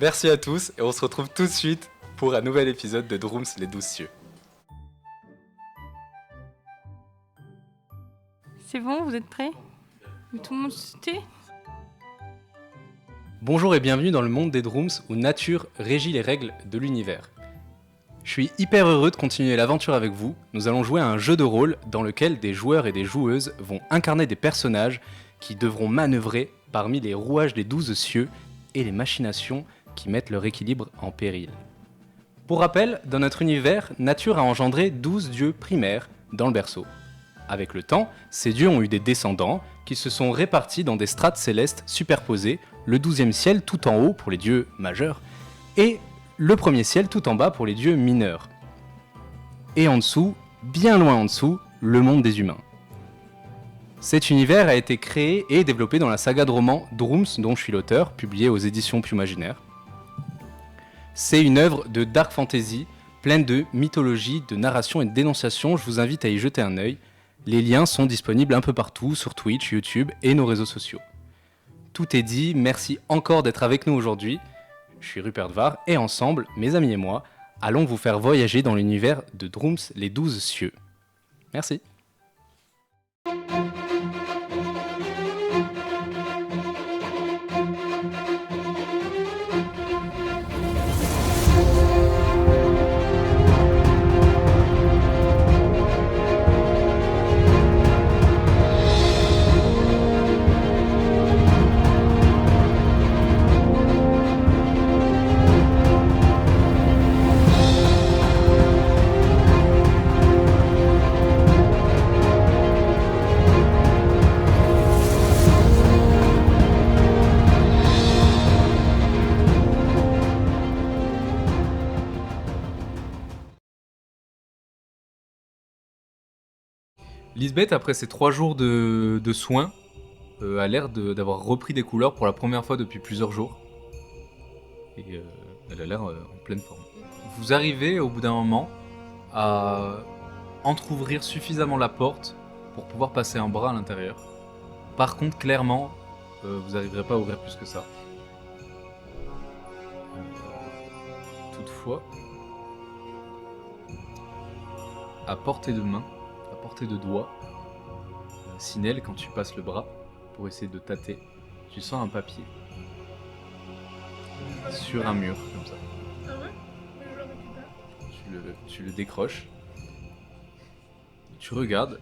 Merci à tous et on se retrouve tout de suite pour un nouvel épisode de Drooms les 12 cieux. C'est bon, vous êtes prêts? Tout le monde se tait? Bonjour et bienvenue dans le monde des Drooms où nature régit les règles de l'univers. Je suis hyper heureux de continuer l'aventure avec vous. Nous allons jouer à un jeu de rôle dans lequel des joueurs et des joueuses vont incarner des personnages qui devront manœuvrer parmi les rouages des 12 cieux et les machinations qui mettent leur équilibre en péril. Pour rappel, dans notre univers, nature a engendré 12 dieux primaires dans le berceau. Avec le temps, ces dieux ont eu des descendants qui se sont répartis dans des strates célestes superposées, le 12e ciel tout en haut pour les dieux majeurs et le premier ciel tout en bas pour les dieux mineurs. Et en dessous, bien loin en dessous, le monde des humains. Cet univers a été créé et développé dans la saga de romans Drooms, dont je suis l'auteur, publiée aux éditions Pumaginaire. C'est une œuvre de dark fantasy, pleine de mythologie, de narration et de dénonciation. Je vous invite à y jeter un œil. Les liens sont disponibles un peu partout, sur Twitch, YouTube et nos réseaux sociaux. Tout est dit, merci encore d'être avec nous aujourd'hui. Je suis Rupert Var et ensemble, mes amis et moi, allons vous faire voyager dans l'univers de Drooms les 12 cieux. Merci. Lisbeth, après ces 3 jours de soins, a l'air d'avoir repris des couleurs pour la première fois depuis plusieurs jours. Et elle a l'air en pleine forme. Vous arrivez au bout d'un moment à entrouvrir suffisamment la porte pour pouvoir passer un bras à l'intérieur. Par contre, clairement, vous n'arriverez pas à ouvrir plus que ça. Toutefois, à portée de main, à portée de doigt, Sinel, quand tu passes le bras pour essayer de tâter, tu sens un papier sur un mur comme ça. Ah ouais? Je le récupère. Tu le décroches, tu regardes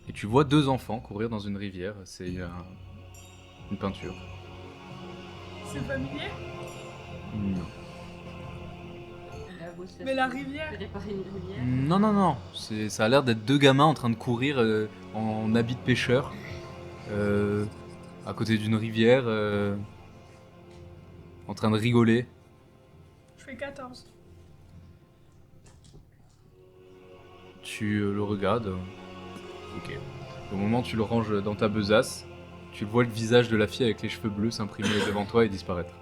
et tu vois 2 enfants courir dans une rivière. C'est une peinture. C'est familier? Non. Mais la rivière? Non. Ça a l'air d'être 2 gamins en train de courir en habit de pêcheur à côté d'une rivière en train de rigoler. Je fais 14. Tu le regardes. Ok. Au moment où tu le ranges dans ta besace, tu vois le visage de la fille avec les cheveux bleus s'imprimer devant toi et disparaître.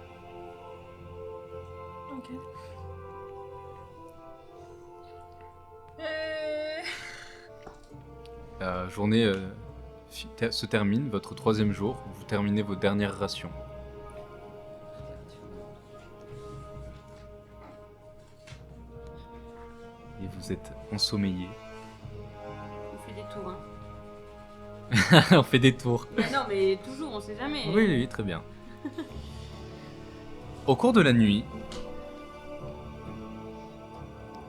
Ok. La journée se termine, votre 3e jour, vous terminez vos dernières rations. Et vous êtes ensommeillé. On fait des tours, hein. On fait des tours. Bah non, mais toujours, on sait jamais. Oui, très bien. Au cours de la nuit,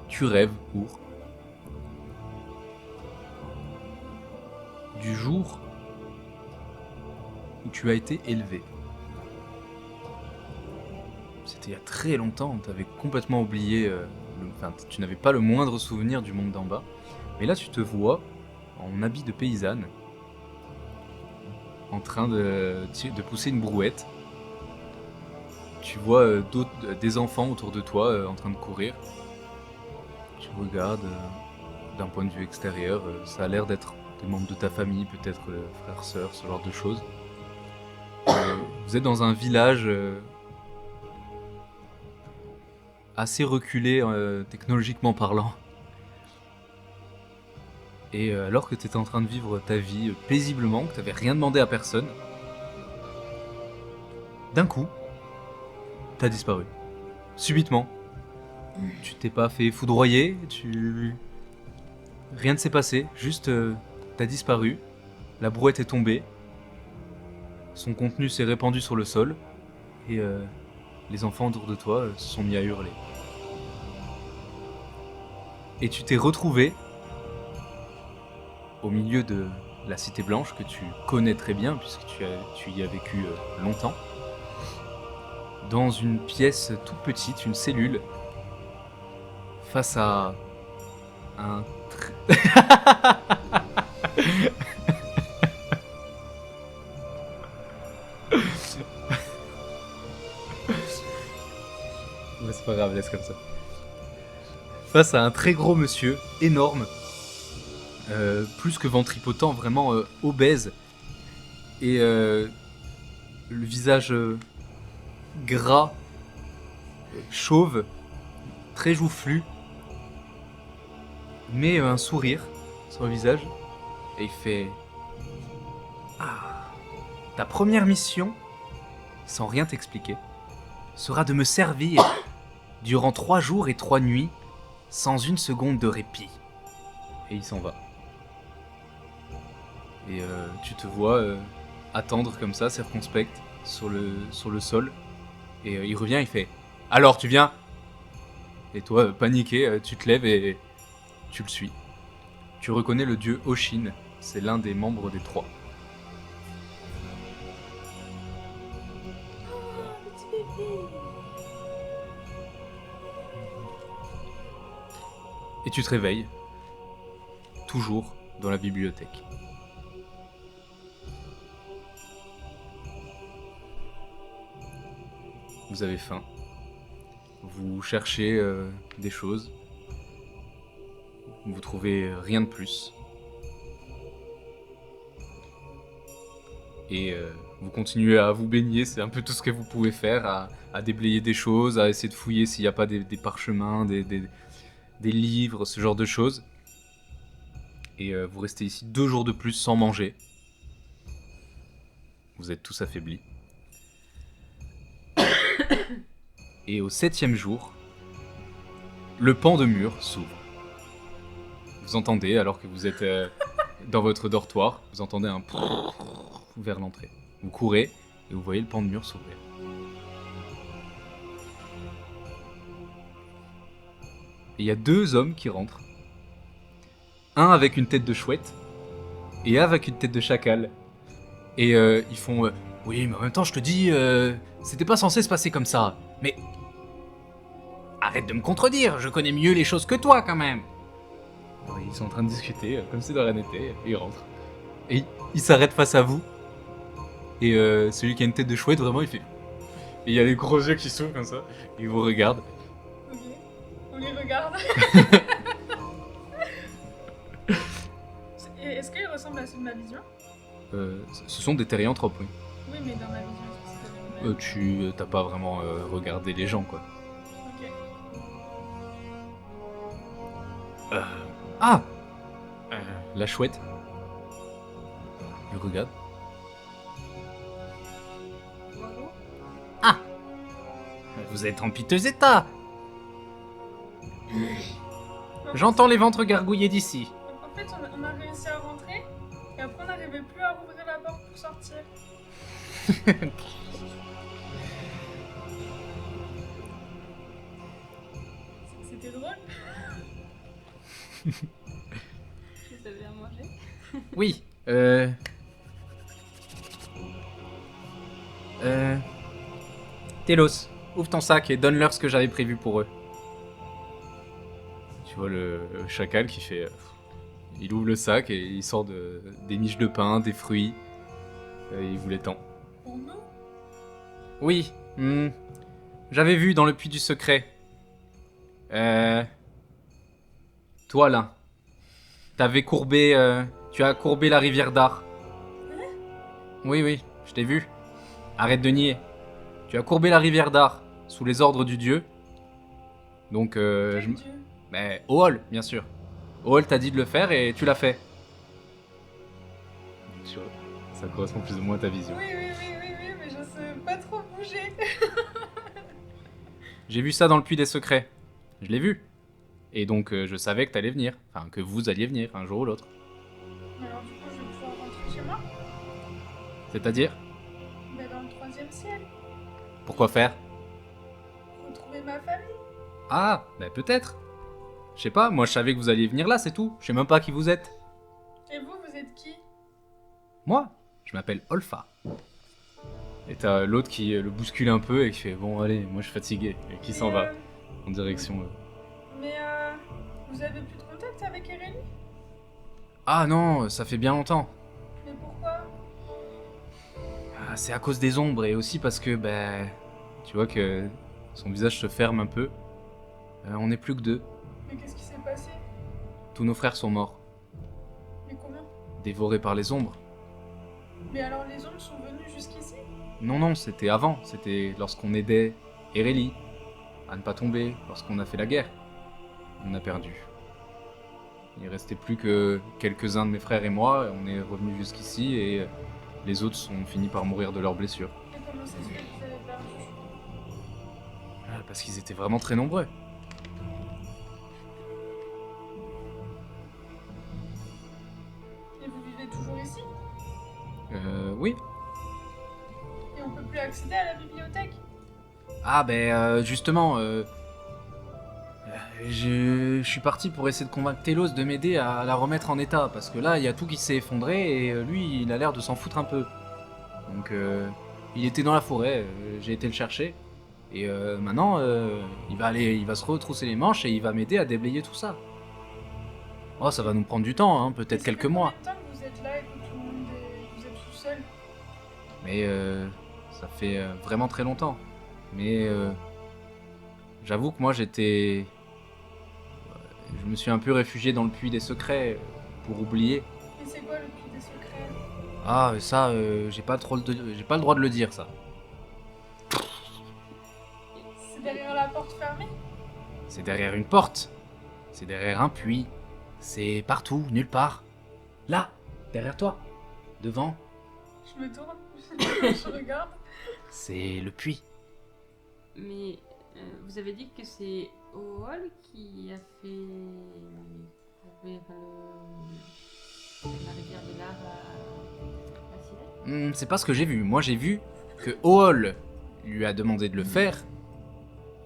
tu rêves pour du jour où tu as été élevé. C'était il y a très longtemps, tu avais complètement oublié, tu n'avais pas le moindre souvenir du monde d'en bas. Mais là, tu te vois en habit de paysanne, en train de pousser une brouette. Tu vois des enfants autour de toi en train de courir. Tu regardes d'un point de vue extérieur, ça a l'air d'être des membres de ta famille, peut-être frères, sœurs, ce genre de choses. Vous êtes dans un village assez reculé technologiquement parlant. Et alors que tu étais en train de vivre ta vie paisiblement, que tu n'avais rien demandé à personne, d'un coup, t'as disparu. Subitement. Tu t'es pas fait foudroyer, Rien ne s'est passé, juste t'as disparu, la brouette est tombée, son contenu s'est répandu sur le sol, et les enfants autour de toi se sont mis à hurler. Et tu t'es retrouvé au milieu de la Cité Blanche, que tu connais très bien, puisque tu y as vécu longtemps, dans une pièce toute petite, une cellule, face à un... Mais c'est pas grave, laisse comme ça. Face à un très gros monsieur, énorme, plus que ventripotent, vraiment obèse, et le visage gras, chauve, très joufflu, mais un sourire sur le visage, et il fait « Ah, ta première mission, sans rien t'expliquer, sera de me servir durant 3 jours et 3 nuits, sans une seconde de répit. » Et il s'en va. Et tu te vois attendre comme ça, circonspect, sur le sol, et il revient, il fait « Alors, tu viens ?» Et toi, paniqué, tu te lèves et tu le suis. Tu reconnais le dieu Oshin, c'est l'un des membres des 3. Et tu te réveilles, toujours dans la bibliothèque. Vous avez faim. Vous cherchez des choses. Vous trouvez rien de plus. Et vous continuez à vous baigner, c'est un peu tout ce que vous pouvez faire, à déblayer des choses, à essayer de fouiller s'il n'y a pas des parchemins, des livres, ce genre de choses. Et vous restez ici 2 jours de plus sans manger. Vous êtes tous affaiblis. Et au 7e jour, le pan de mur s'ouvre. Vous entendez, alors que vous êtes dans votre dortoir, vous entendez un vers l'entrée. Vous courez et vous voyez le pan de mur s'ouvrir. Et il y a 2 hommes qui rentrent. Un avec une tête de chouette et un avec une tête de chacal. Et ils font oui, mais en même temps, je te dis, c'était pas censé se passer comme ça. Mais arrête de me contredire, je connais mieux les choses que toi quand même. Alors, ils sont en train de discuter, comme si de rien n'était, et ils rentrent. Et ils s'arrêtent face à vous. Et celui qui a une tête de chouette, vraiment, il fait... Et il y a les gros yeux qui s'ouvrent comme ça, et ils vous regardent. Ok, on les regarde. Est-ce qu'ils ressemblent à ceux de ma vision? Ce sont des thérianthropes, oui. Oui, mais dans ma vision, est-ce que c'est les mêmes? Tu t'as pas vraiment regardé les gens, quoi. Ok. Ah la chouette. Elle regarde. Ah vous êtes en piteux état. J'entends les ventres gargouiller d'ici. En fait, on a réussi à rentrer, et après on n'arrivait plus à rouvrir la porte pour sortir. C'était drôle. Vous avez à manger? Oui, Télos, ouvre ton sac et donne-leur ce que j'avais prévu pour eux. Tu vois le chacal qui fait... il ouvre le sac et il sort des miches de pain, des fruits. Il vous les tend. Pour nous? Oui, j'avais vu dans le puits du secret. Toi là, t'avais courbé... tu as courbé la rivière d'Ar. Oui, oui, je t'ai vu. Arrête de nier. Tu as courbé la rivière d'Ar, sous les ordres du dieu. Donc, Quel dieu? Mais Ool, bien sûr. Ool t'a dit de le faire et tu l'as fait. Ça correspond plus ou moins à ta vision. Oui, mais je sais pas trop bouger. J'ai vu ça dans le puits des secrets. Je l'ai vu. Et donc je savais que t'allais venir. Enfin, que vous alliez venir un jour ou l'autre. Mais alors du coup, je vais pouvoir rentrer chez moi. C'est-à-dire? Mais dans le troisième ciel. Pourquoi faire? Retrouver ma famille. Ah, bah peut-être. Je sais pas, moi je savais que vous alliez venir là, c'est tout. Je sais même pas qui vous êtes. Et vous êtes qui? Moi, je m'appelle Olfa. Et t'as l'autre qui le bouscule un peu et qui fait bon allez, moi je suis fatigué. Et qui s'en Et, va en direction. Mais vous avez plus de contact avec Aurélie? Ah non, ça fait bien longtemps. Mais pourquoi? Ah, c'est à cause des ombres et aussi parce que bah tu vois que son visage se ferme un peu. On n'est plus que deux. Mais qu'est-ce qui s'est passé? Tous nos frères sont morts, Mais combien? dévorés par les ombres. Mais alors les ombres sont venus jusqu'ici? Non, c'était avant. C'était lorsqu'on aidait Aurélie à ne pas tomber, lorsqu'on a fait la guerre. On a perdu. Il restait plus que quelques-uns de mes frères et moi. On est revenus jusqu'ici et les autres sont finis par mourir de leurs blessures. Et comment ça se fait que vous avez perdu? Ah, parce qu'ils étaient vraiment très nombreux. Et vous vivez toujours ici? Oui. Et on peut plus accéder à la bibliothèque? Ah justement, je suis parti pour essayer de convaincre Télos de m'aider à la remettre en état, parce que là, il y a tout qui s'est effondré, et lui, il a l'air de s'en foutre un peu. Donc, il était dans la forêt, j'ai été le chercher, et maintenant, il va se retrousser les manches, et il va m'aider à déblayer tout ça. Oh, ça va nous prendre du temps, hein, peut-être quelques mois. Ça fait combien de temps que vous êtes là et que tout le monde vous êtes tout seul? Mais ça fait vraiment très longtemps. Mais j'avoue que moi je me suis un peu réfugié dans le puits des secrets pour oublier. Et c'est quoi le puits des secrets? Ah ça, j'ai pas le droit de le dire ça. C'est derrière la porte fermée? C'est derrière une porte. C'est derrière un puits. C'est partout, nulle part. Là, derrière toi, devant, Je me tourne, je regarde. c'est le puits. Mais vous avez dit que c'est Ool qui a fait la rivière de l'art à Sylhet. C'est pas ce que j'ai vu. Moi j'ai vu que Ool lui a demandé de le faire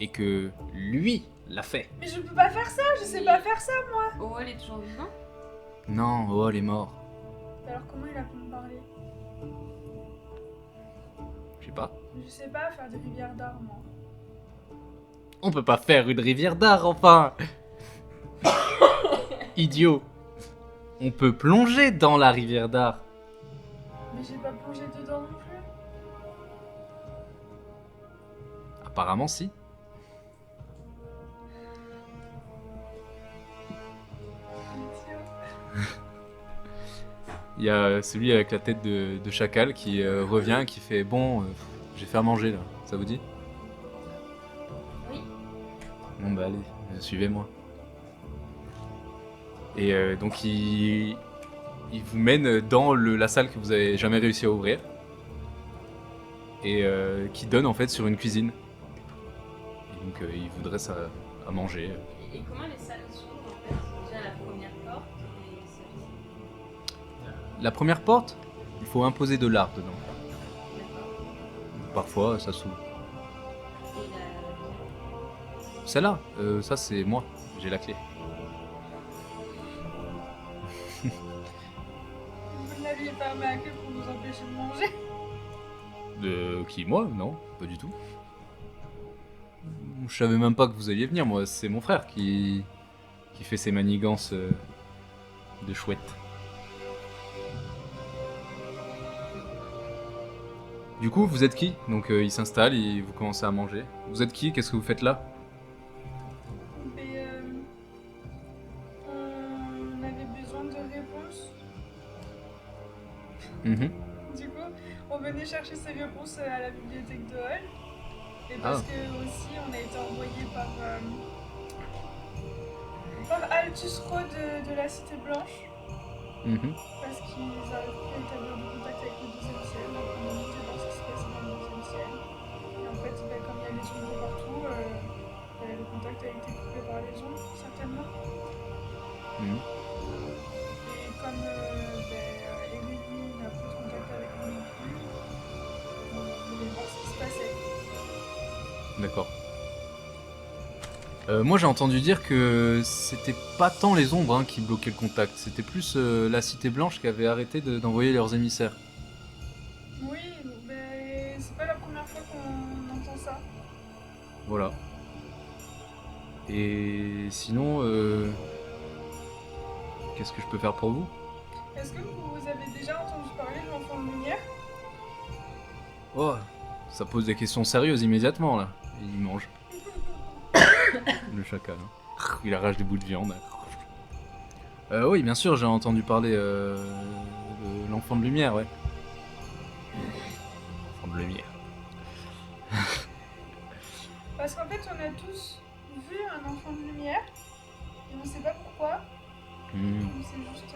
et que lui l'a fait. Mais je peux pas faire ça, je sais pas faire ça. Ool est toujours vivant? Non, Ool est mort. Alors comment il a pu me parler? Je sais pas. Je sais pas faire des rivières d'art, moi. On peut pas faire une rivière d'art, enfin. Idiot. On peut plonger dans la rivière d'art. Mais j'ai pas plongé dedans non plus. Apparemment si. Idiot. Il y a celui avec la tête de chacal qui revient, qui fait bon, j'ai fait à manger là. Ça vous dit? Oui. Bon bah allez, suivez-moi. Et donc il vous mène dans la salle que vous avez jamais réussi à ouvrir. Et qui donne en fait sur une cuisine. Et donc il voudrait ça à manger. Et comment les salles s'ouvrent en fait? Déjà la première porte et celle-ci. La première porte, il faut imposer de l'art dedans. D'accord. Parfois ça s'ouvre. Et la Celle-là, ça c'est moi, j'ai la clé. Vous ne l'aviez pas remarqué pour nous empêcher de manger? Qui, moi? Non, pas du tout. Je savais même pas que vous alliez venir, moi, c'est mon frère qui fait ses manigances de chouette. Du coup, vous êtes qui? Donc il s'installe, vous commencez à manger. Vous êtes qui? Qu'est-ce que vous faites là? Mais on avait besoin de réponses. Mhm. Du coup, on venait chercher ces réponses à la bibliothèque de Hall. Et parce que aussi, on a été envoyé par Altus Ro de la Cité Blanche. Mhm. Parce qu'ils n'arrivent plus à établir de contact avec le deuxième ciel. Donc on a monté voir ce qui se passait dans le deuxième ciel. Et en fait, comme il y a les ombres partout, D'accord. Moi j'ai entendu dire que c'était pas tant les ombres qui bloquaient le contact, c'était plus la Cité Blanche qui avait arrêté d'envoyer leurs émissaires. Oui, mais c'est pas la première fois qu'on entend ça. Voilà. Et sinon, qu'est-ce que je peux faire pour vous? Est-ce que vous avez déjà entendu parler de l'enfant de lumière? Oh, ça pose des questions sérieuses immédiatement là. Et il mange. Le chacal. Hein. Il arrache des bouts de viande. Oui, bien sûr, j'ai entendu parler de l'enfant de lumière, ouais. L'enfant de lumière. Parce qu'en fait, on a tous vu un enfant de lumière et on sait pas pourquoi. Hmm. C'est juste.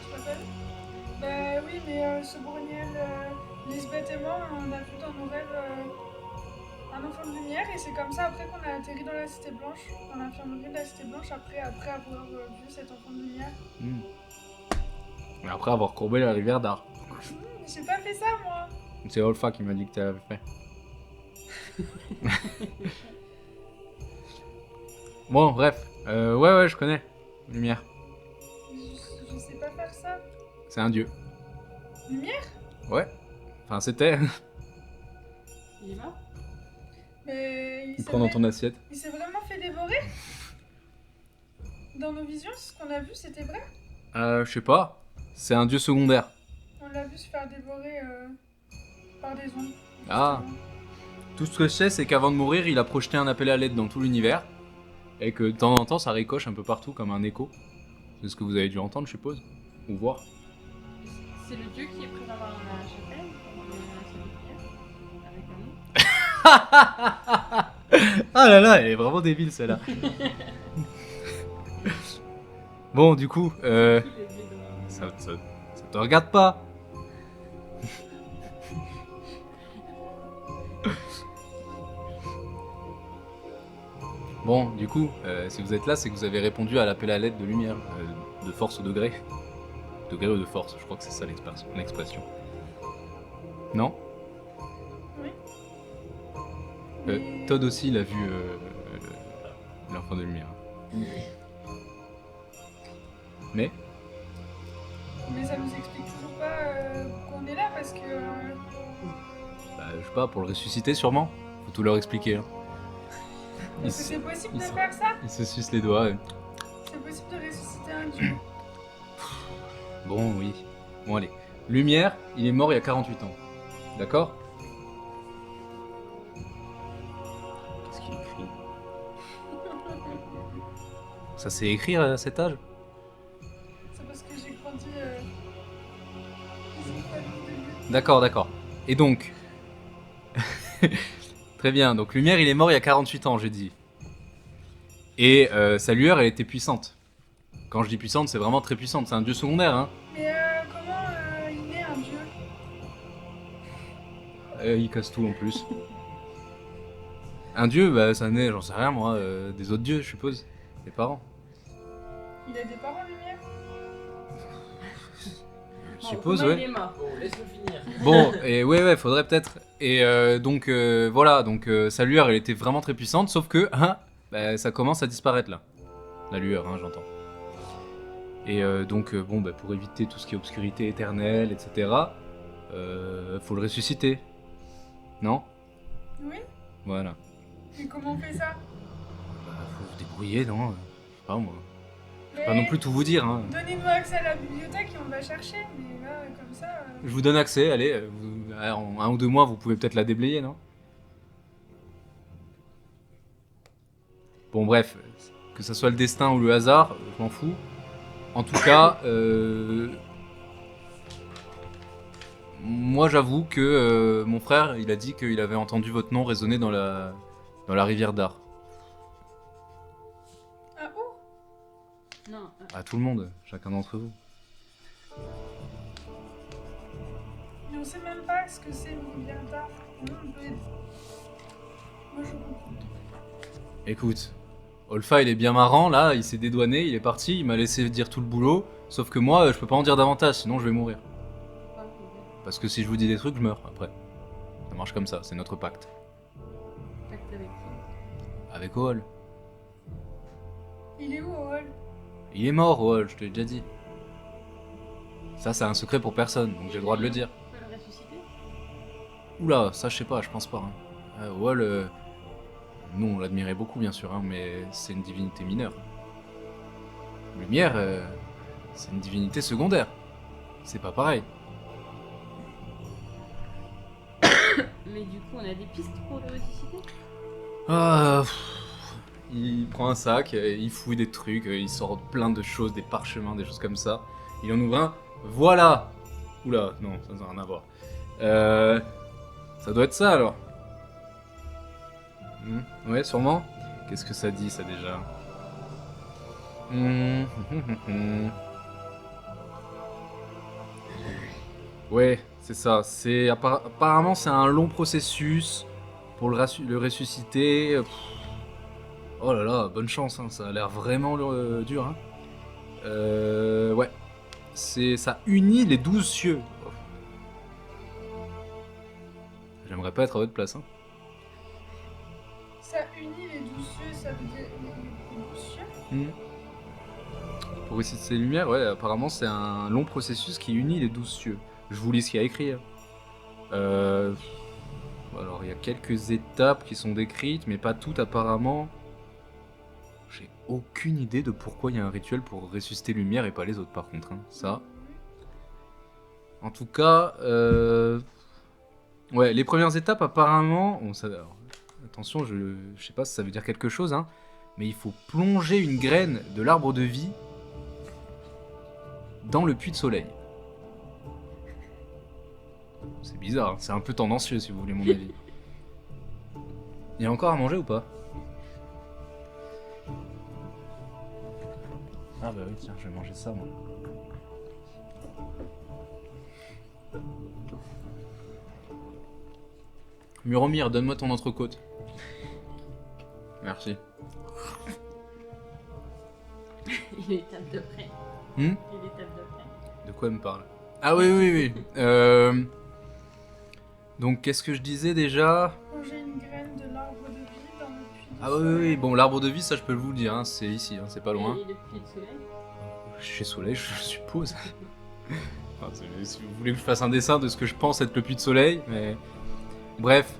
Tu t'appelles? Bah oui, mais ce Bourniel, Lisbeth et moi, on a vu dans nos rêves un enfant de lumière et c'est comme ça après qu'on a atterri dans la Cité Blanche, dans l'infirmerie de la Cité Blanche, après avoir vu cet enfant de lumière. Hmm. Mais après avoir courbé la rivière d'Ar. J'ai pas fait ça moi. C'est Olfa qui m'a dit que tu l'avais fait. Bon, bref. Ouais, je connais. Lumière. Je sais pas faire ça. C'est un dieu. Lumière? Ouais. Enfin, c'était. Il est mort? Mais Il prend dans ton assiette. il s'est vraiment fait dévorer? Dans nos visions, ce qu'on a vu, c'était vrai? Je sais pas. C'est un dieu secondaire. On l'a vu se faire dévorer par des ombres. Ah. Tout ce que je sais, c'est qu'avant de mourir, il a projeté un appel à l'aide dans tout l'univers. Et que de temps en temps, ça ricoche un peu partout comme un écho. C'est ce que vous avez dû entendre, je suppose. Ou voir. C'est le dieu qui est présent dans la chapelle, pendant la avec un nom. Ah là là, elle est vraiment débile celle-là. Bon, du coup, ça te regarde pas. Bon, du coup, si vous êtes là, c'est que vous avez répondu à l'appel à l'aide de lumière, de force ou de gré. De gré ou de force, je crois que c'est ça l'expression. Non? Oui. Todd aussi, il a vu l'enfant de lumière. Mais Mais ça nous explique toujours pas pourquoi on est là parce que. bah, je sais pas, pour le ressusciter sûrement. Faut tout leur expliquer. Hein. Est-ce que c'est possible de se- faire ça? Il se suce les doigts. C'est possible de ressusciter un dieu? Bon, oui. Bon, allez. Lumière, il est mort il y a 48 ans. D'accord? Qu'est-ce qu'il écrit? Ça sait écrire à cet âge? C'est parce que j'ai grandi. Ils ont pas vu de dieu. D'accord. Et donc... Très bien, donc Lumière, il est mort il y a 48 ans, j'ai dit. Et sa lueur, elle était puissante. Quand je dis puissante, c'est vraiment très puissante. C'est un dieu secondaire, hein. Mais comment il naît un dieu? Il casse tout en plus. Un dieu, bah ça naît, j'en sais rien moi, des autres dieux, je suppose. Des parents. Il a des parents lumière? Je suppose, Il ouais. est mort. Bon, laisse-le finir. Bon, et ouais, faudrait peut-être. Et donc, voilà, donc sa lueur, elle était vraiment très puissante, sauf que, bah, ça commence à disparaître là. La lueur, j'entends. Et donc, bon, bah, pour éviter tout ce qui est obscurité éternelle, etc., faut le ressusciter. Non? Oui? Voilà. Et comment on fait ça? Bah, faut vous débrouiller, non? Je sais pas moi. Mais Pas non plus tout vous dire, hein. donnez-nous accès à la bibliothèque et on va chercher. Mais là, comme ça. Je vous donne accès, allez, en 1 ou 2 mois, vous pouvez peut-être la déblayer, non? Bon, bref, que ça soit le destin ou le hasard, je m'en fous. En tout cas, moi j'avoue que mon frère, il a dit qu'il avait entendu votre nom résonner dans la rivière d'Ar. Ah où? Non, À tout le monde, chacun d'entre vous. Mais on sait même pas ce que c'est une rivière d'art. Comment on peut aider? Moi je comprends. Écoute, Olfa il est bien marrant, là, il s'est dédouané, il est parti, il m'a laissé dire tout le boulot, sauf que moi, je peux pas en dire davantage, sinon je vais mourir. Parce que si je vous dis des trucs, je meurs après. Ça marche comme ça, c'est notre pacte. Pacte avec qui? Avec Ool. Il est où, Hall? Il est mort, Ool, je te l'ai déjà dit. Ça, c'est un secret pour personne, donc j'ai le droit de le dire. On peut le ressusciter? Oula, ça je sais pas, je pense pas. Hein. Ool, nous on l'admirait beaucoup bien sûr, hein, mais c'est une divinité mineure. Lumière, c'est une divinité secondaire. C'est pas pareil. Mais du coup, on a des pistes pour le ressusciter? Ah, il prend un sac, il fouille des trucs, il sort plein de choses, des parchemins, des choses comme ça. Il en ouvre un. Voilà. Oula, non, ça n'a rien à voir. Ça doit être ça alors. Ouais, sûrement. Qu'est-ce que ça dit ça déjà? Ouais, c'est ça. Apparemment c'est un long processus pour le ressusciter. Oh là là, bonne chance, hein, ça a l'air vraiment dur. Hein. Ouais, ça unit les 12 cieux. J'aimerais pas être à votre place. Hein. Ça unit les 12 cieux, ça veut dire les 12 cieux? Pour ressusciter les lumières, ouais, apparemment c'est un long processus qui unit les 12 cieux. Je vous lis ce qu'il y a écrit. Hein. Alors il y a quelques étapes qui sont décrites, mais pas toutes apparemment. J'ai aucune idée de pourquoi il y a un rituel pour ressusciter lumière et pas les autres par contre. Hein. Ça. En tout cas, ouais, les premières étapes apparemment. Bon, alors, attention, je sais pas si ça veut dire quelque chose, hein, mais il faut plonger une graine de l'arbre de vie dans le puits de soleil. C'est bizarre, hein, c'est un peu tendancieux si vous voulez mon avis. Il y a encore à manger ou pas? Ah bah oui, tiens, je vais manger ça moi. Muromir, donne-moi ton entrecôte. Merci. Il est étape de près. Hmm? Il est étape de près. De quoi elle me parle? Ah oui, oui, oui. Donc, qu'est-ce que je disais déjà? Manger une graine de l'arbre de vie dans le puits de Ah oui, oui, oui. Bon, l'arbre de vie, ça je peux vous le dire, hein, c'est ici, hein, c'est pas loin. Et le puits de soleil? Chez Soleil, je suppose. Enfin, si vous voulez que je fasse un dessin de ce que je pense être le puits de soleil, mais... Bref.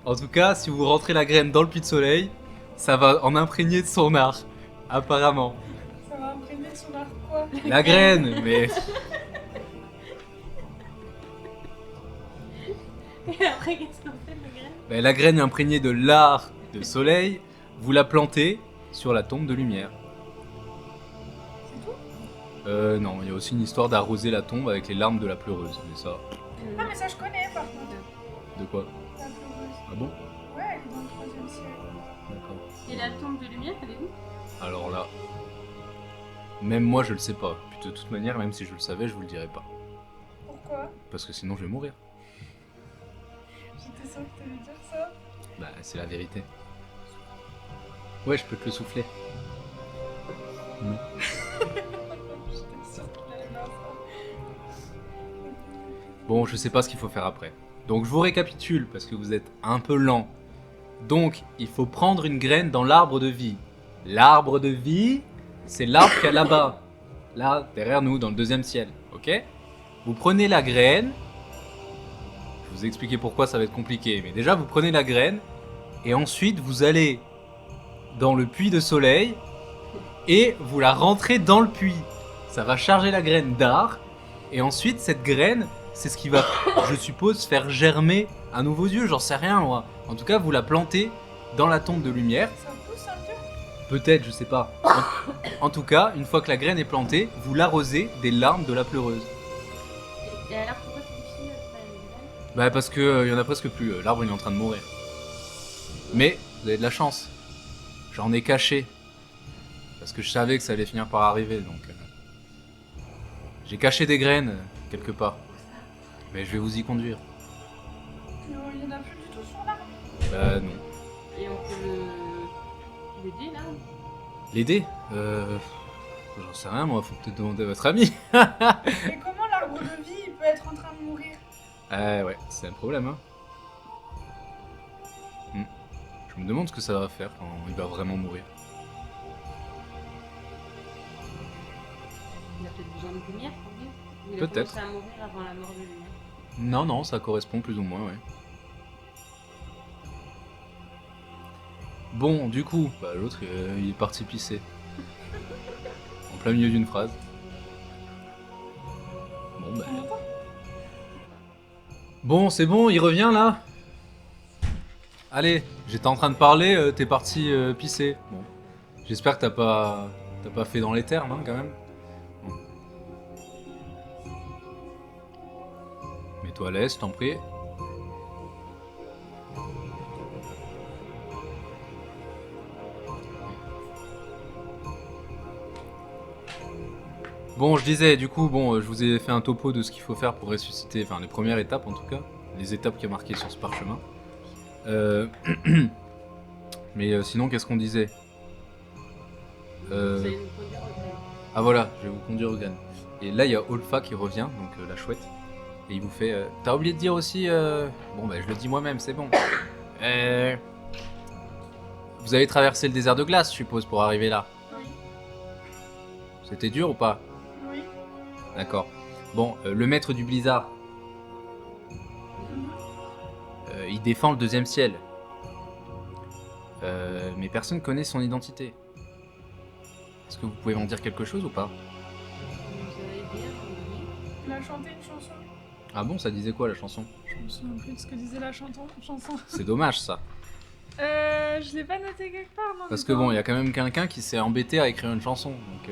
En tout cas, si vous rentrez la graine dans le puits de soleil, ça va en imprégner de son art, apparemment. Ça va imprégner de son art quoi? La graine, mais... Et après, qu'est-ce qu'on fait de la graine? Ben, la graine imprégnée de l'art de soleil, vous la plantez sur la tombe de lumière. C'est tout? Non, il y a aussi une histoire d'arroser la tombe avec les larmes de la pleureuse, mais ça... Ah mais ça je connais par contre. De quoi? La pleureuse. Ah bon? Ouais, elle est dans le 3e ciel. D'accord. Et la tombe de lumière, elle est où? Alors là... Même moi je le sais pas. Puis de toute manière, même si je le savais, je vous le dirais pas. Pourquoi? Parce que sinon je vais mourir. J'étais sûre que t'allais dire ça. Bah, c'est la vérité. Ouais, je peux te le souffler. Non. J'étais sûre que t'allais dire ça. Bon, je sais pas ce qu'il faut faire après. Donc je vous récapitule, parce que vous êtes un peu lent. Donc, il faut prendre une graine dans l'arbre de vie. L'arbre de vie, c'est l'arbre qu'il y a là-bas. Là, derrière nous, dans le 2e ciel. Ok? Vous prenez la graine. Je vais vous expliquer pourquoi ça va être compliqué. Mais déjà, vous prenez la graine. Et ensuite, vous allez dans le puits de soleil. Et vous la rentrez dans le puits. Ça va charger la graine d'art. Et ensuite, cette graine, c'est ce qui va, je suppose, faire germer un nouveau dieu. J'en sais rien, moi. En tout cas, vous la plantez dans la tombe de lumière. Ça pousse un peu? Peut-être, je sais pas. En tout cas, une fois que la graine est plantée, vous l'arrosez des larmes de la pleureuse. Et alors, pourquoi c'est difficile de faire une graine? Bah parce que y en a presque plus. L'arbre il est en train de mourir. Mais vous avez de la chance. J'en ai caché. Parce que je savais que ça allait finir par arriver, donc... J'ai caché des graines, quelque part. Mais je vais vous y conduire. Il y en a plus du tout sur l'arbre. Bah non. Et on peut l'aider là? L'aider J'en sais rien, moi, faut peut-être demander à votre ami. Mais comment l'arbre de vie il peut être en train de mourir? Ouais, c'est un problème, hein. Je me demande ce que ça va faire quand il va vraiment mourir. Il a peut-être besoin de lumière pour vivre. Ou il a Peut-être. commencé à mourir avant la mort de lumière. Non, non, ça correspond plus ou moins, ouais. Bon, du coup, bah, l'autre, il est parti pisser. En plein milieu d'une phrase. Bon, bah... On entend? Bon, c'est bon, il revient, là? Allez, j'étais en train de parler, t'es parti pisser. Bon, j'espère que t'as pas fait dans les termes, hein, quand même. Bon. Mets-toi à l'aise, je t'en prie. Bon, je disais, du coup, bon, je vous ai fait un topo de ce qu'il faut faire pour ressusciter, enfin les premières étapes en tout cas, les étapes qui a marquées sur ce parchemin. Mais sinon, qu'est-ce qu'on disait Vous allez nous conduire au grec. Ah voilà, je vais vous conduire au GAN. Et là, il y a Olfa qui revient, donc la chouette, et il vous fait... T'as oublié de dire aussi... Bon, bah je le dis moi-même, c'est bon. Vous avez traversé le désert de glace, je suppose, pour arriver là. Oui. C'était dur ou pas? Oui. D'accord. Bon, le maître du blizzard, il défend le deuxième ciel. Mais personne connaît son identité. Est-ce que vous pouvez m'en dire quelque chose ou pas? Vous avez bien oui. Il a chanté une chanson. Ah bon, ça disait quoi la chanson? Je me souviens plus de ce que disait la chanson. C'est dommage ça. Je l'ai pas noté quelque part, non. Parce que bon, il y a quand même quelqu'un qui s'est embêté à écrire une chanson. Donc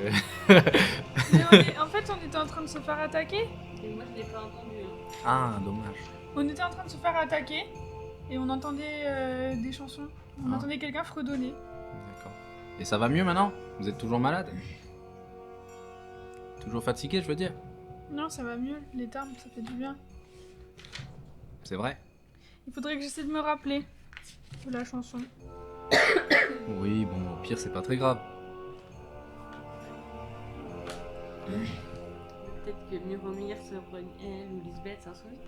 Mais en fait, on était en train de se faire attaquer. Et moi, je l'ai pas entendu. Hein. Ah, dommage. On était en train de se faire attaquer. Et on entendait des chansons. On Ah. entendait quelqu'un fredonner. D'accord. Et ça va mieux maintenant? Vous êtes toujours malade? Toujours fatigué, je veux dire? Non, ça va mieux. Les termes, ça fait du bien. C'est vrai? Il faudrait que j'essaie de me rappeler de la chanson. Oui, bon, au pire, c'est pas très grave. Peut-être que Muromir, Sobreniel ou Lisbeth s'insolite.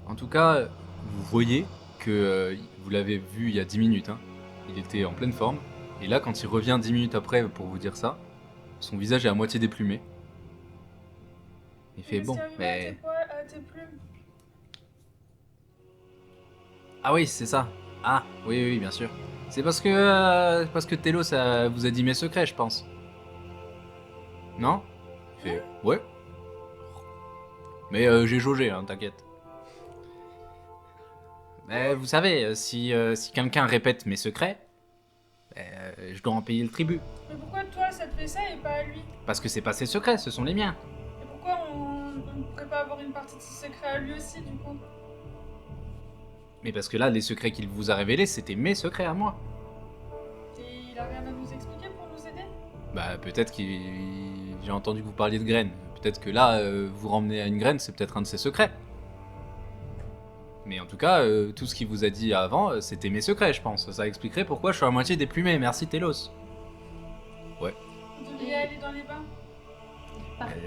En tout cas, vous voyez que vous l'avez vu il y a 10 minutes. Hein. Il était en pleine forme. Et là, quand il revient 10 minutes après pour vous dire ça, son visage est à moitié déplumé. Il fait Qu'est-ce bon, qui arrive mais... à tes plumes? Ah oui, c'est ça. Ah, oui, oui, bien sûr. C'est parce que Telos vous a dit mes secrets, je pense. Non? Il fait ouais. Mais j'ai jaugé, hein, t'inquiète. Mais vous savez, si quelqu'un répète mes secrets, je dois en payer le tribut. Mais pourquoi toi, ça te fait ça et pas à lui? Parce que c'est pas ses secrets, ce sont les miens. Et pourquoi on ne pourrait pas avoir une partie de ses secrets à lui aussi, du coup? Mais parce que là, les secrets qu'il vous a révélés, c'était mes secrets à moi. Et il a rien à nous expliquer pour nous aider? Bah peut-être qu'il... J'ai entendu que vous parliez de graines. Peut-être que là, vous ramener à une graine, c'est peut-être un de ses secrets. Mais en tout cas, tout ce qu'il vous a dit avant, c'était mes secrets, je pense. Ça expliquerait pourquoi je suis à moitié déplumé. Merci Telos. Vous deviez aller dans les bains?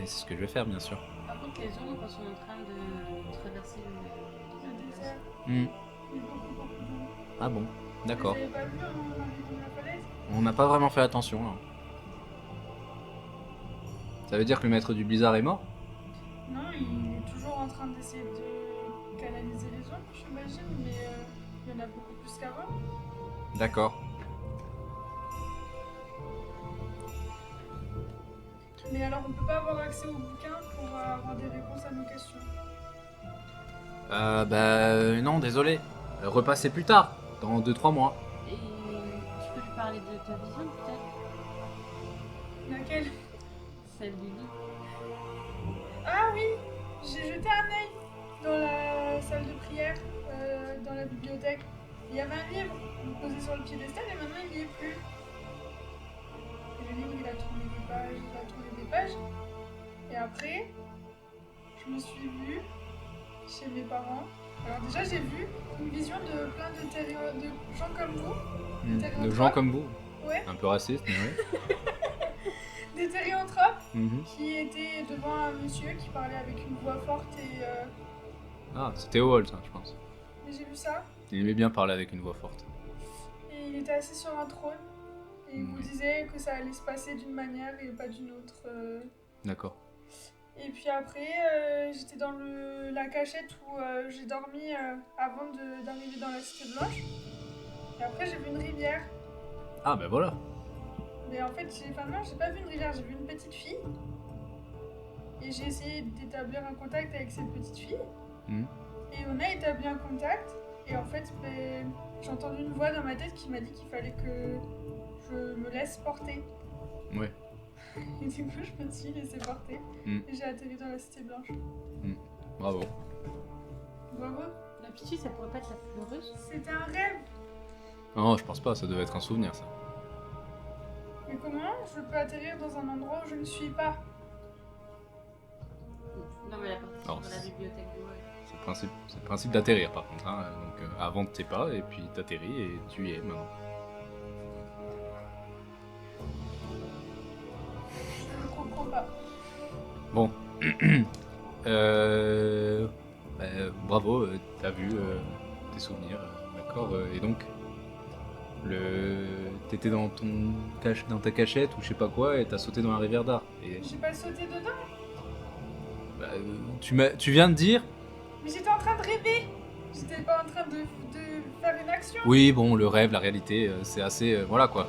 C'est ce que je vais faire, bien sûr. Par contre, les ombres sont en train de traverser le Le désert. désert. Hmm. Il y a beaucoup d'eau. Ah bon, d'accord. Vous avez pas vu en arrivant de la falaise? On n'a pas vraiment fait attention, là. Ça veut dire que le maître du blizzard est mort? Non, il est toujours en train d'essayer de canaliser les ombres, j'imagine, mais il y en a beaucoup plus qu'avant. D'accord. Mais alors, on peut pas avoir accès au bouquin pour avoir des réponses à nos questions. Non, désolé. Repassez plus tard, dans 2-3 mois. Et tu peux lui parler de ta vision, peut-être? Laquelle? Celle du lit. Ah oui, j'ai jeté un œil dans la salle de prière, dans la bibliothèque. Il y avait un livre posé sur le piédestal et maintenant il n'y est plus. Et le livre, il a tourné des pages. Et après, je me suis vue chez mes parents. Alors déjà, j'ai vu une vision de plein de gens comme vous. De gens comme vous. Ouais. Un peu raciste, mais ouais. des thérianthropes Mhm. qui étaient devant un monsieur qui parlait avec une voix forte et Ah, c'était Hall, ça, je pense. mais j'ai vu ça. Il aimait bien parler avec une voix forte. Et il était assis sur un trône et il vous Ouais. disait que ça allait se passer d'une manière et pas d'une autre. D'accord. Et puis après, j'étais dans la cachette où j'ai dormi avant d'arriver dans la Cité Blanche. Et après, j'ai vu une rivière. Ah, ben voilà. Mais en fait, non, j'ai pas vu une rivière, j'ai vu une petite fille. Et j'ai essayé d'établir un contact avec cette petite fille. Mhm. Et on a établi un contact. Et en fait, ben, j'ai entendu une voix dans ma tête qui m'a dit qu'il fallait que je me laisse porter. Ouais. Et du coup, je me suis laissée porter. Mhm. Et j'ai atterri dans la Cité Blanche. Bravo. Bravo. La petite fille, ça pourrait pas être la plus heureuse. C'était un rêve. Non, je pense pas, ça devait être un souvenir, ça. Mais comment je peux atterrir dans un endroit où je ne suis pas? Non, mais la partie Non, dans la bibliothèque de Wall. C'est le principe d'atterrir, par contre. Hein. Donc, avant, t'es pas, et puis t'atterris, et tu y es maintenant. Je ne comprends pas. Bon. Bah, bravo, t'as vu tes souvenirs, d'accord. Et donc, t'étais dans dans ta cachette ou je sais pas quoi, et t'as sauté dans la rivière d'Ar. Et J'ai pas sauté dedans. bah, tu viens de dire. Mais j'étais en train de rêver. J'étais pas en train de faire une action. Oui, bon, le rêve, la réalité, c'est assez, voilà quoi.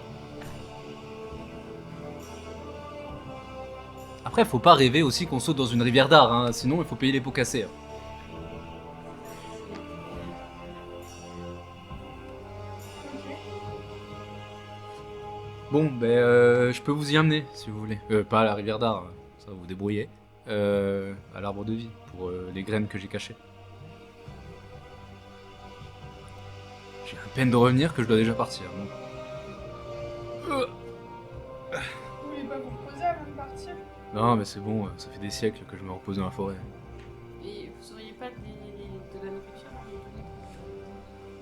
Après, faut pas rêver aussi qu'on saute dans une rivière d'Ar, hein, sinon il faut payer les pots cassés. Hein. Ok. Bon, je peux vous y amener si vous voulez. Pas à la rivière d'Ar, ça va vous débrouiller. À l'arbre de vie, pour les graines que j'ai cachées. J'ai à peine de revenir que je dois déjà partir. Donc. Vous voulez pas vous reposer avant de partir? Non, mais c'est bon, ça fait des siècles que je me repose dans la forêt. Et vous auriez pas de la nourriture à lui donner?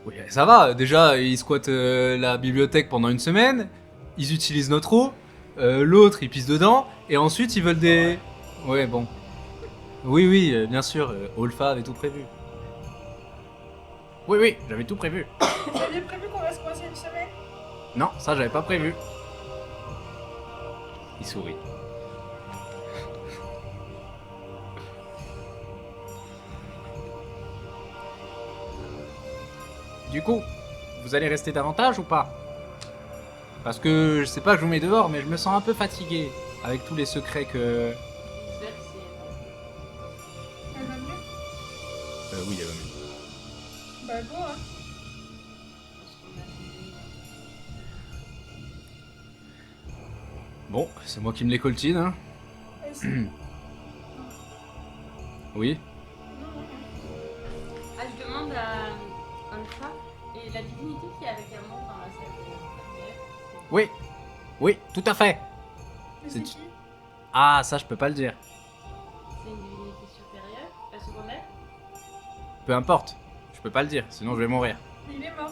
Oui, ça va, déjà, ils squattent la bibliothèque pendant une semaine, ils utilisent notre eau, l'autre, il pisse dedans, et ensuite, ils veulent des... Ouais, bon. Oui, oui, bien sûr, Olfa avait tout prévu. Oui, oui, j'avais tout prévu. Vous aviez prévu qu'on reste coincé une semaine? Non, ça, j'avais pas prévu. Il sourit. Du coup, vous allez rester davantage ou pas? Parce que je sais pas que je vous mets dehors, mais je me sens un peu fatigué avec tous les secrets que... L'hiver, c'est. Elle va mieux? Oui, il y a même. Bah go hein. Parce qu'on a fini. Bon, c'est moi qui me les coltine, hein. Est-ce- Oui. Non, non, non. Ah, je demande à Alpha et la divinité qui est avec un monde dans la salle de prière, Oui. Oui, tout à fait. Mais C'est- c'est qui? Ah, ça, je peux pas le dire. c'est une divinité supérieure, la secondaire. Peu importe. Je peux pas le dire, sinon je vais mourir. Mais il est mort.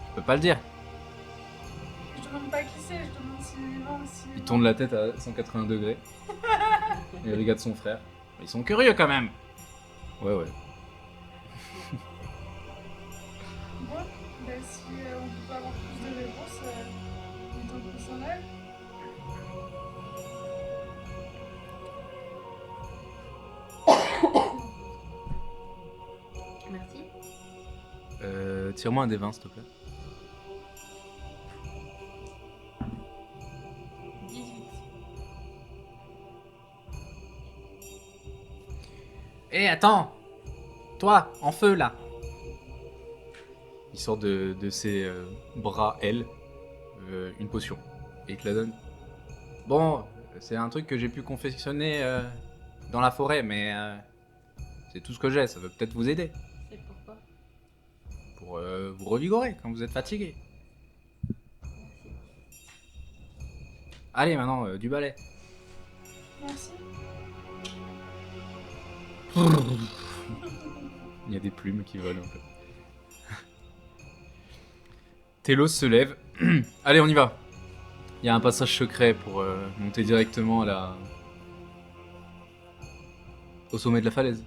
Je peux pas le dire. Je demande pas qui c'est, je demande s'il est vivant ou s'il est Il mort. tourne la tête à 180 degrés. Et il regarde son frère. Ils sont curieux quand même. Ouais, ouais. Bon, bah si on peut pas avoir plus de réponses, il est temps qu'on s'en aille. Merci. Tire-moi un des 20, s'il te plaît. 18. Hé, attends! Toi, en feu, là! Il sort de ses bras, elle, une potion. Et il te la donne. Bon, c'est un truc que j'ai pu confectionner dans la forêt, mais c'est tout ce que j'ai. Ça peut peut-être vous aider. C'est pourquoi? Pour vous revigorer quand vous êtes fatigué. Merci. Allez, maintenant, du balai. Merci. Il y a des plumes qui volent un peu. Télos se lève. Allez, on y va. Il y a un passage secret pour monter directement au sommet de la falaise,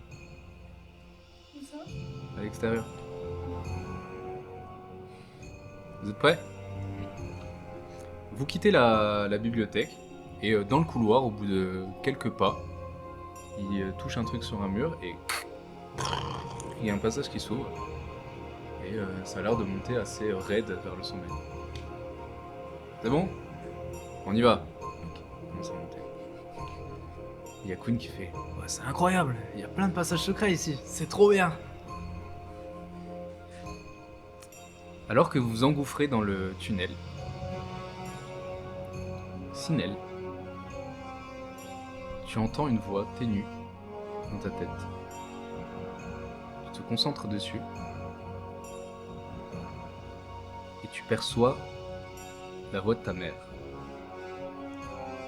Comme ça. à l'extérieur. Vous êtes prêts? Vous quittez la bibliothèque et dans le couloir, au bout de quelques pas, il touche un truc sur un mur et il y a un passage qui s'ouvre et ça a l'air de monter assez raide vers le sommet. C'est bon? On y va. Ok, on commence à monter. Il y a Queen qui fait ouais, c'est incroyable, il y a plein de passages secrets ici, c'est trop bien. Alors que vous vous engouffrez dans le tunnel, Sinel, tu entends une voix ténue dans ta tête. Tu te concentres dessus et tu perçois la voix de ta mère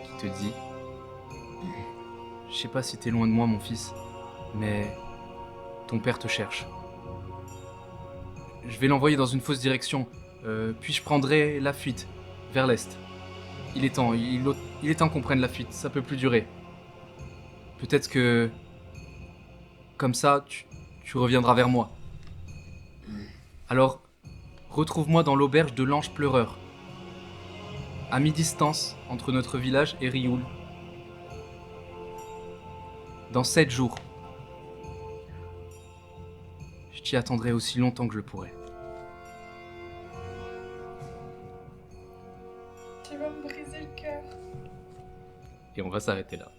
qui te dit « Je sais pas si t'es loin de moi, mon fils, mais ton père te cherche. Je vais l'envoyer dans une fausse direction, puis je prendrai la fuite vers l'est. Il est temps qu'on prenne la fuite, ça peut plus durer. Peut-être que, comme ça, tu reviendras vers moi. Alors, retrouve-moi dans l'auberge de l'Ange Pleureur, à mi-distance entre notre village et Rioul. Dans 7 jours. Je t'y attendrai aussi longtemps que je le pourrai. » Tu vas me briser le cœur. Et on va s'arrêter là.